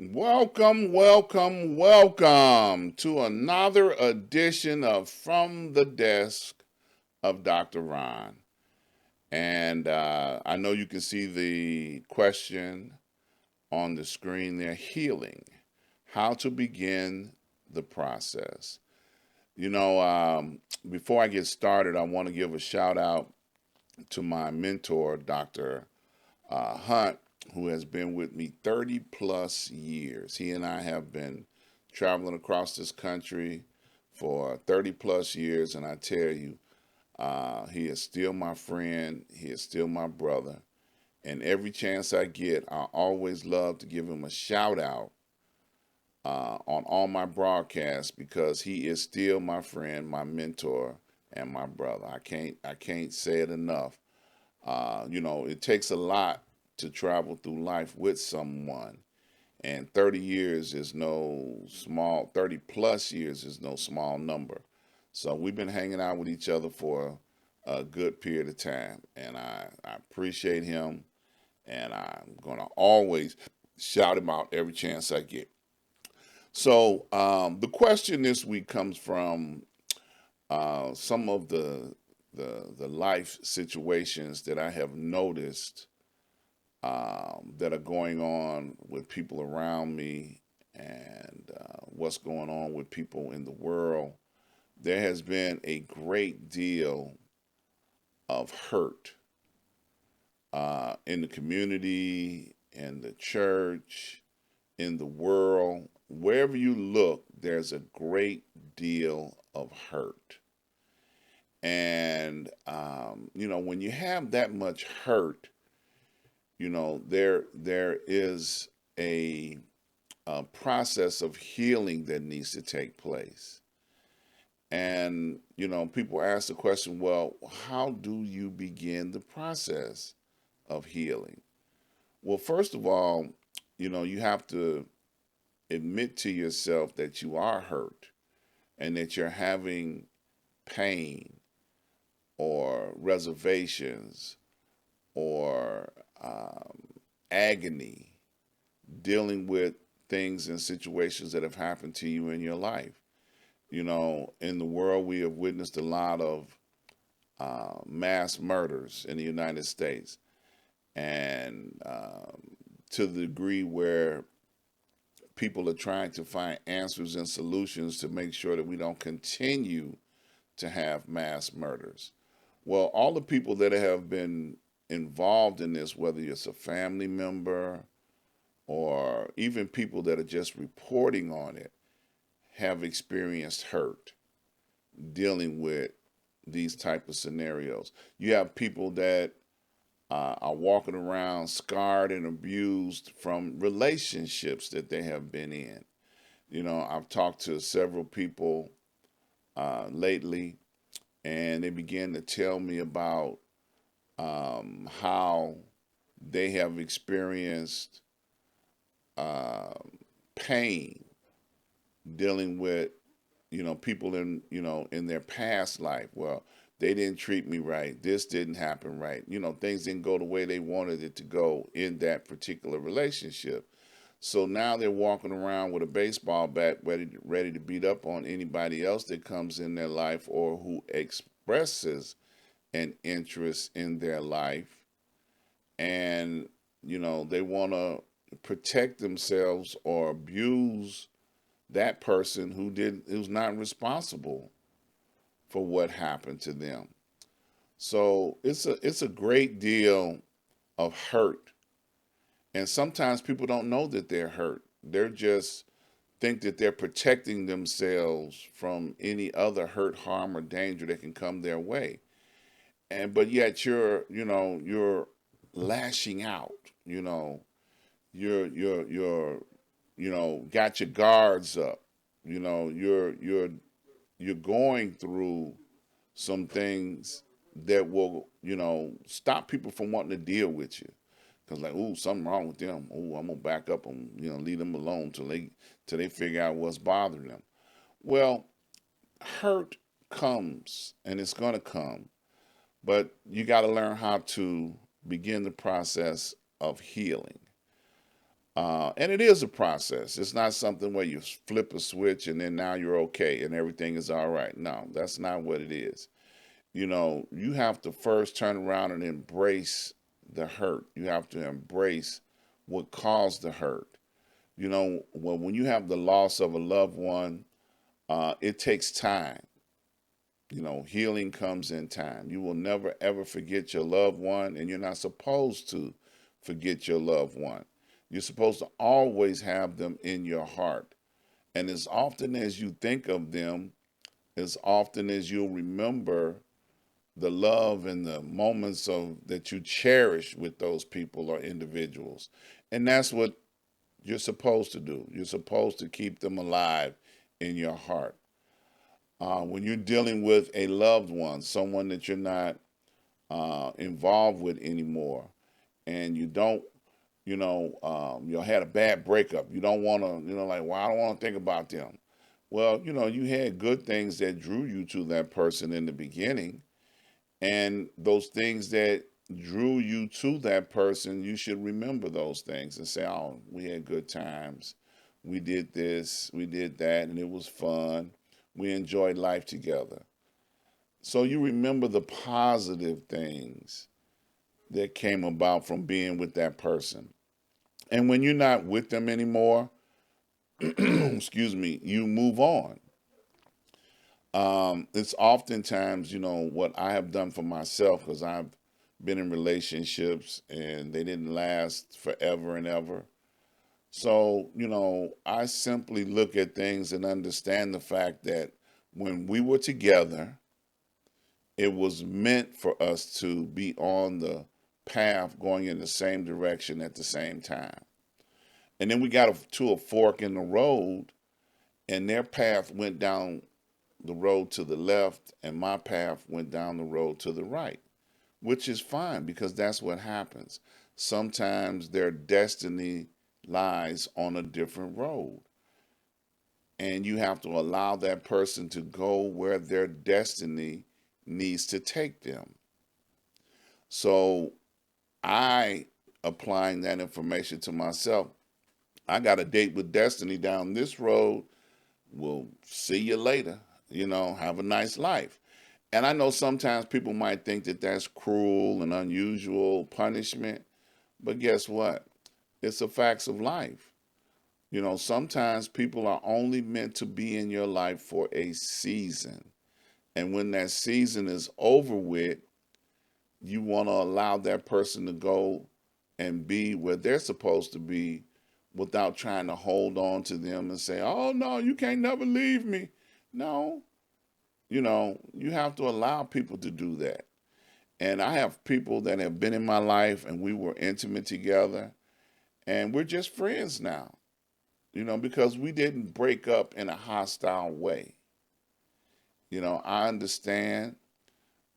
Welcome, welcome, welcome to another edition of From the Desk of Dr. Ron. And I know you can see the question on the screen there, healing, how to begin the process. Before I get started, I want to give a shout out to my mentor, Dr. Hunt, who has been with me 30 plus years. He and I have been traveling across this country for 30 plus years, and I tell you, he is still my friend, he is still my brother. And every chance I get, I always love to give him a shout out on all my broadcasts because he is still my friend, my mentor, and my brother. I can't say it enough. It takes a lot to travel through life with someone, and 30 years is no small, 30 plus years is no small number. So we've been hanging out with each other for a good period of time, and I appreciate him, and I'm going to always shout him out every chance I get. So the question this week comes from some of the life situations that I have noticed that are going on with people around me and what's going on with people in the world. There has been a great deal of hurt in the community, in the church, in the world. Wherever you look, there's a great deal of hurt. And, when you have that much hurt, there is a process of healing that needs to take place. And, people ask the question, well, how do you begin the process of healing? Well, first of all, you have to admit to yourself that you are hurt and that you're having pain or reservations or agony dealing with things and situations that have happened to you in your life. In the world, we have witnessed a lot of mass murders in the United States, and to the degree where people are trying to find answers and solutions to make sure that we don't continue to have mass murders. Well, all the people that have been involved in this, whether it's a family member or even people that are just reporting on it, have experienced hurt dealing with these type of scenarios. You have people that are walking around scarred and abused from relationships that they have been in. I've talked to several people lately, and they began to tell me about how they have experienced uh, pain dealing with people in their past life. Well, they didn't treat me right, this didn't happen right, things didn't go the way they wanted it to go in that particular relationship. So now they're walking around with a baseball bat ready to beat up on anybody else that comes in their life or who expresses an interest in their life. And they want to protect themselves or abuse that person who's not responsible for what happened to them. So it's a great deal of hurt, and sometimes people don't know that they're hurt. They're just think that they're protecting themselves from any other hurt, harm, or danger that can come their way. And but yet you're lashing out. You're got your guards up. You're going through some things that will, stop people from wanting to deal with you. Cause like, ooh, something wrong with them. Ooh, I'm gonna back up and leave them alone till they figure out what's bothering them. Well, hurt comes and it's gonna come, but you got to learn how to begin the process of healing. And it is a process. It's not something where you flip a switch and then now you're okay and everything is all right. No, that's not what it is. You have to first turn around and embrace the hurt. You have to embrace what caused the hurt. When you have the loss of a loved one, it takes time. Healing comes in time. You will never ever forget your loved one, and you're not supposed to forget your loved one. You're supposed to always have them in your heart. And as often as you think of them, as often as you'll remember the love and the moments of that you cherish with those people or individuals. And that's what you're supposed to do. You're supposed to keep them alive in your heart. When you're dealing with a loved one, someone that you're not involved with anymore, and you don't, you had a bad breakup. You don't want to, like, well, I don't want to think about them. Well, you had good things that drew you to that person in the beginning, and those things that drew you to that person, you should remember those things and say, oh, we had good times. We did this, we did that, and it was fun. We enjoyed life together. So you remember the positive things that came about from being with that person. And when you're not with them anymore, excuse me, you move on. It's oftentimes, what I have done for myself, because I've been in relationships and they didn't last forever and ever. So, I simply look at things and understand the fact that when we were together, it was meant for us to be on the path going in the same direction at the same time. And then we got to a fork in the road, and their path went down the road to the left, and my path went down the road to the right, which is fine because that's what happens. Sometimes their destiny lies on a different road, and you have to allow that person to go where their destiny needs to take them. So I applying that information to myself. I got a date with destiny down this road. We'll see you later. Have a nice life. And I know sometimes people might think that that's cruel and unusual punishment, but guess what? It's the facts of life. Sometimes people are only meant to be in your life for a season. And when that season is over with, you want to allow that person to go and be where they're supposed to be without trying to hold on to them and say, oh, no, you can't never leave me. No, you have to allow people to do that. And I have people that have been in my life and we were intimate together and we're just friends now, because we didn't break up in a hostile way. I understand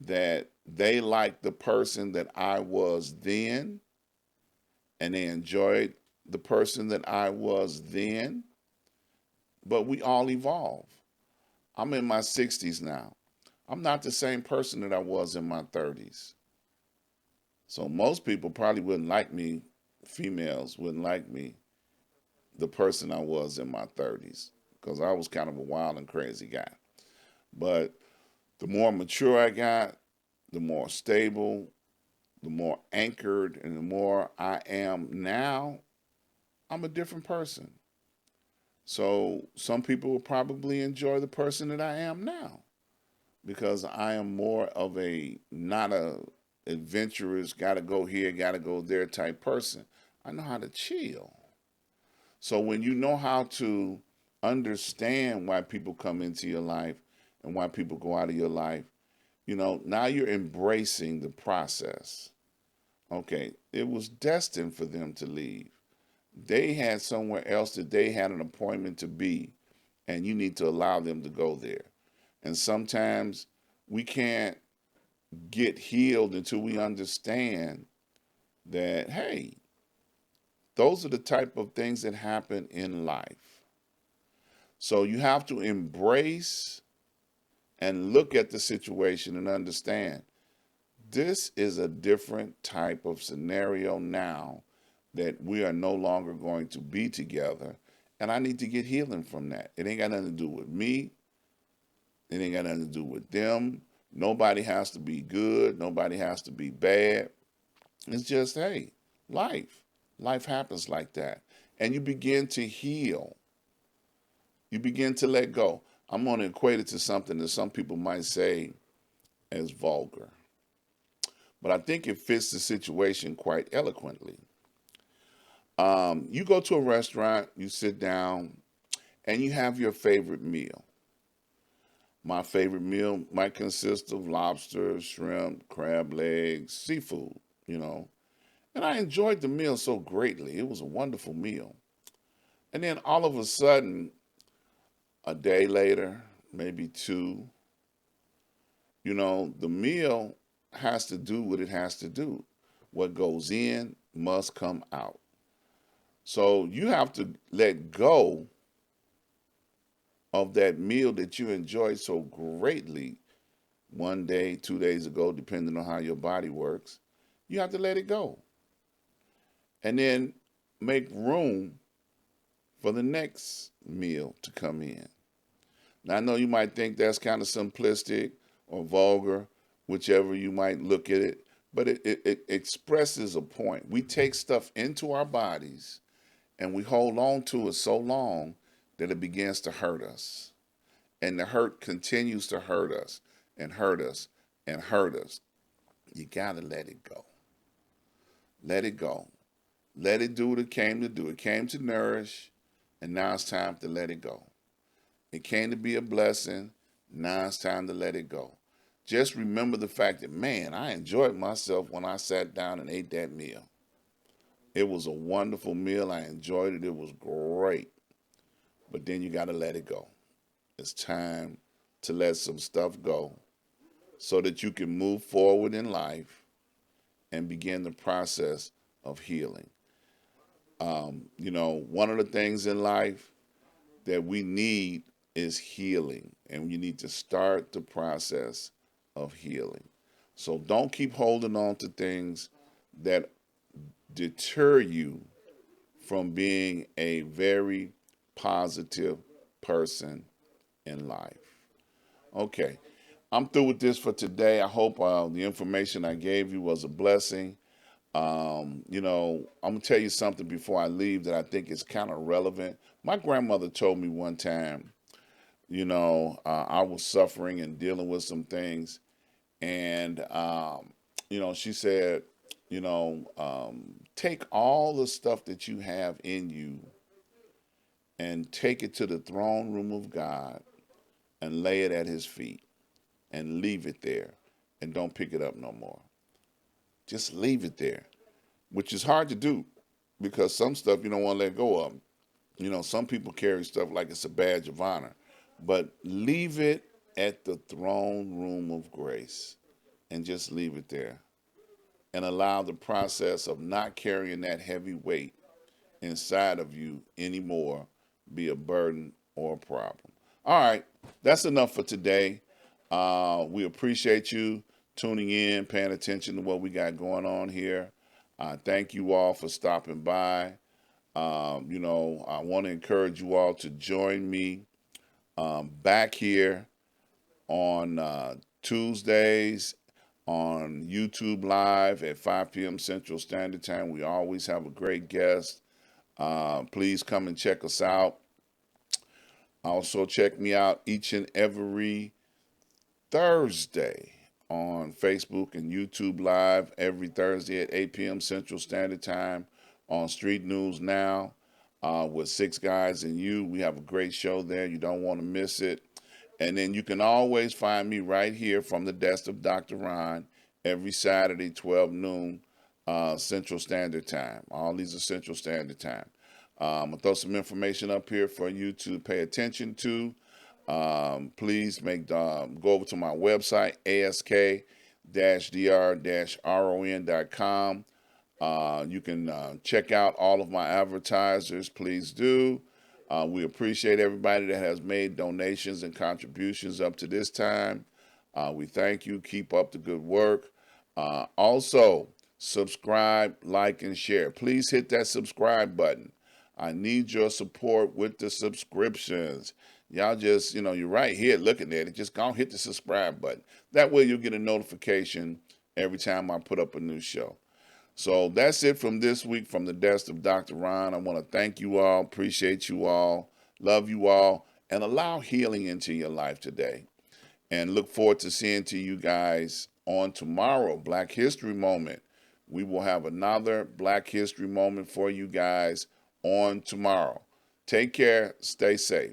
that they liked the person that I was then and they enjoyed the person that I was then, but we all evolve. I'm in my 60s now. I'm not the same person that I was in my 30s. So most people probably wouldn't like me, females wouldn't like me, the person I was in my 30s, because I was kind of a wild and crazy guy. But the more mature I got, the more stable, the more anchored, and the more I am now, I'm a different person. So some people will probably enjoy the person that I am now because I am more of a not a adventurous, gotta go here, gotta go there type person. I know how to chill. So when you know how to understand why people come into your life and why people go out of your life, now you're embracing the process. Okay, it was destined for them to leave. They had somewhere else that they had an appointment to be, and you need to allow them to go there. And sometimes we can't get healed until we understand that, hey, those are the type of things that happen in life. So you have to embrace and look at the situation and understand this is a different type of scenario now that we are no longer going to be together, and I need to get healing from that. It ain't got nothing to do with me. It ain't got nothing to do with them. Nobody has to be good. Nobody has to be bad. It's just, hey, life. Life happens like that. And you begin to heal. You begin to let go. I'm going to equate it to something that some people might say as vulgar, but I think it fits the situation quite eloquently. You go to a restaurant, you sit down, and you have your favorite meal. My favorite meal might consist of lobster, shrimp, crab legs, seafood, you know. And I enjoyed the meal so greatly. It was a wonderful meal. And then all of a sudden, a day later, maybe two, the meal has to do what it has to do. What goes in must come out. So you have to let go of that meal that you enjoyed so greatly one day, 2 days ago, depending on how your body works. You have to let it go. And then make room for the next meal to come in. Now, I know you might think that's kind of simplistic or vulgar, whichever you might look at it, but it expresses a point. We take stuff into our bodies and we hold on to it so long that it begins to hurt us. And the hurt continues to hurt us and hurt us and hurt us. You got to let it go. Let it go. Let it do what it came to do. It came to nourish, and now it's time to let it go. It came to be a blessing. Now it's time to let it go. Just remember the fact that, man, I enjoyed myself when I sat down and ate that meal. It was a wonderful meal. I enjoyed it. It was great. But then you got to let it go. It's time to let some stuff go so that you can move forward in life and begin the process of healing. One of the things in life that we need is healing, and you need to start the process of healing. So don't keep holding on to things that deter you from being a very positive person in life. Okay, I'm through with this for today. I hope the information I gave you was a blessing. I'm gonna tell you something before I leave that I think is kind of relevant. My grandmother told me one time, I was suffering and dealing with some things, and she said, take all the stuff that you have in you and take it to the throne room of God and lay it at His feet and leave it there and don't pick it up no more. Just leave it there, which is hard to do because some stuff you don't want to let go of. Some people carry stuff like it's a badge of honor, but leave it at the throne room of grace and just leave it there and allow the process of not carrying that heavy weight inside of you anymore be a burden or a problem. All right, that's enough for today. We appreciate you tuning in, paying attention to what we got going on here. Thank you all for stopping by. I want to encourage you all to join me back here on Tuesdays on YouTube Live at 5 p.m. Central Standard Time. We always have a great guest. Please come and check us out. Also, check me out each and every Thursday on Facebook and YouTube Live every Thursday at 8 p.m. Central Standard Time on Street News Now with Six Guys and You. We have a great show there. You don't want to miss it. And then you can always find me right here from the desk of Dr. Ron every Saturday, 12 noon Central Standard Time. All these are Central Standard Time. I'm going to throw some information up here for you to pay attention to. Please go over to my website, ask-dr-ron.com. You can check out all of my advertisers. Please do. We appreciate everybody that has made donations and contributions up to this time. We thank you. Keep up the good work. Also, subscribe, like, and share. Please hit that subscribe button. I need your support with the subscriptions. Y'all just, you're right here looking at it. Just go hit the subscribe button. That way you'll get a notification every time I put up a new show. So that's it from this week from the desk of Dr. Ron. I want to thank you all, appreciate you all, love you all, and allow healing into your life today. And look forward to seeing to you guys on tomorrow, Black History Moment. We will have another Black History Moment for you guys on tomorrow. Take care. Stay safe.